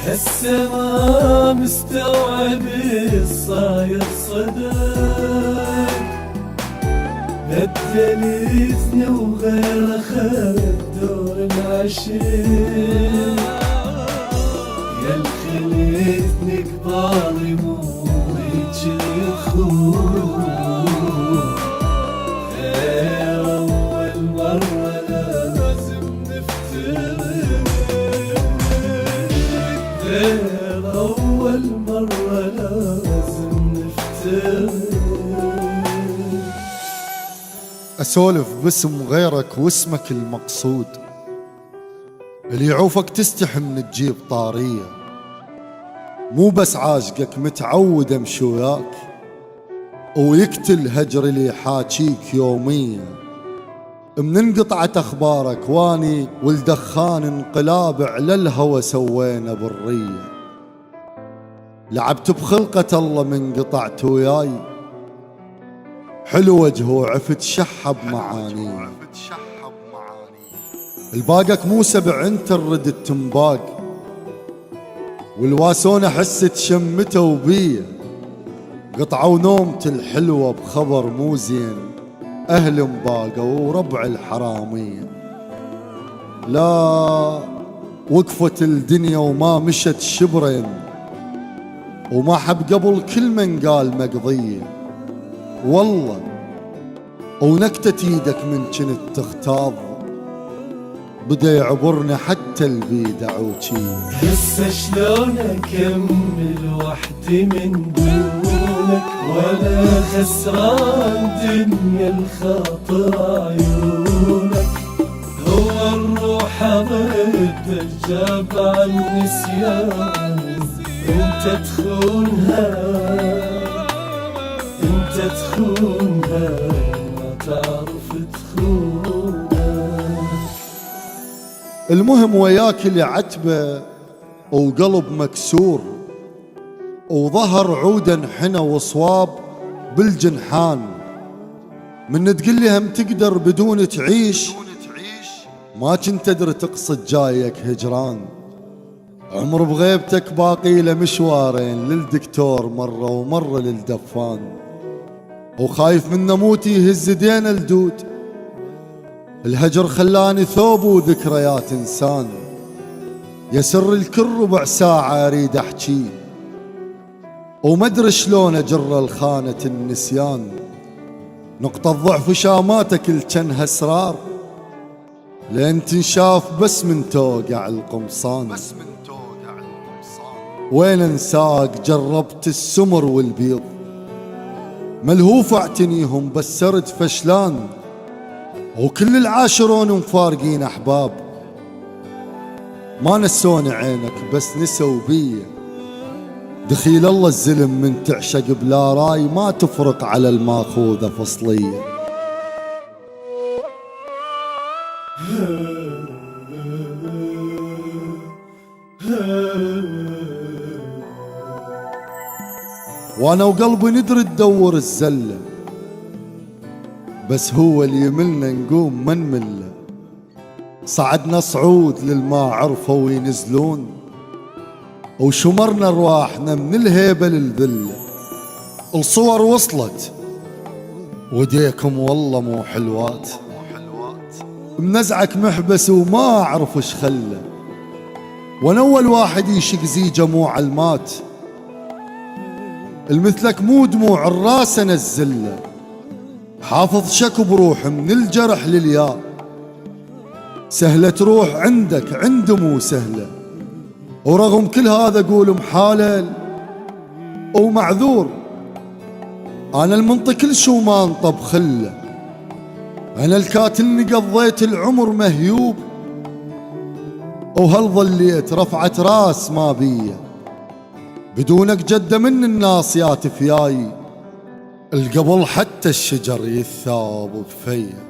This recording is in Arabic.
السما مستوعب الصاير صدق، بدل إذني وغير أخذ دور العشق. يا الخليتني قبالي مو هيج الخوف، غير أول مرة لازم نفترق، غير أول مرة لازم نفترق. أسولف باسم غيرك واسمك المقصود، اللي يعوفك تستحي من تجيب طارية، مو بس عاشقك متعود امشي وياك، ويقتل هجر اللي حاجيك يوميا. من انقطعت اخبارك واني والدخان انقلاب على الهوى سوينا بالرية. لعبت بخلقة الله من قطعت وياي، حلو وجهه وعفت شحب معاني. الباقك مو سبع انت الرد التنباق، والواسونة حست شمته وبيه. قطعوا نومتي الحلوة بخبر مو زين، أهل مباقة وربع الحرامية. لا وقفت الدنيا وما مشت شبرين، وما حب قبل كل من قال مقضية. والله ونكتة ايدك من كنت تختاض، بدا يعبرني حتى البيد عوجي. هسه شلون اكمل وحدي من دونك، وانا خسران دنيا الخاطر عيونك. هو الروح ضد الجاب عن نسيان، انت تخونها انت تخونها ما تعرف تخونها. المهم وياك اللي عتبه وقلب مكسور، وظهر عودا حنى وصواب بالجنحان. من تقول لي هم تقدر بدون تعيش، ما كنت تدري تقصد جايك هجران. عمر بغيبتك باقي له مشوارين، للدكتور مرة ومرة للدفان. وخايف من نموتي يهز دينا الدود، الهجر خلاني ثوب وذكريات انسان. يسر الكل ربع ساعة اريد احكي، ومدري شلون اجر الخانة النسيان. نقطة ضعف شاماتك الجنها اسرار، لين تنشاف بس من توقع القمصان. وين انساك جربت السمر والبيض، ملهوف اعتنيهم بس سرد فشلان. وكل العاشرون مفارقين احباب، ما نسون عينك بس نسوا بيه. دخيل الله الزلم من تعشق بلا راي، ما تفرق على الماخوذة فصلية. وانا وقلبي ندري تدور الزلة، بس هو اللي يملنا نقوم ما نمله. صعدنا صعود للما عرفوا ينزلون، وشمرنا ارواحنا من الهيبة للذلة. الصور وصلت وديكم والله مو حلوات، منزعك محبس وما اعرف ايش خله. وانا اول واحد يشق زيجه مو علمات، المثلك مو دموع الراس انزله. حافظ شك بروح من الجرح للياء، سهلة تروح عندك عند مو سهلة. ورغم كل هذا اقول محالل ومعذور، انا المنطق كل شو ما انطب خله. انا الكاتلني قضيت العمر مهيوب، وهل ظليت رفعت راس ما بيه. بدونك جدة من الناس يا تفياي، القبل حتى الشجر يثاب بفيه.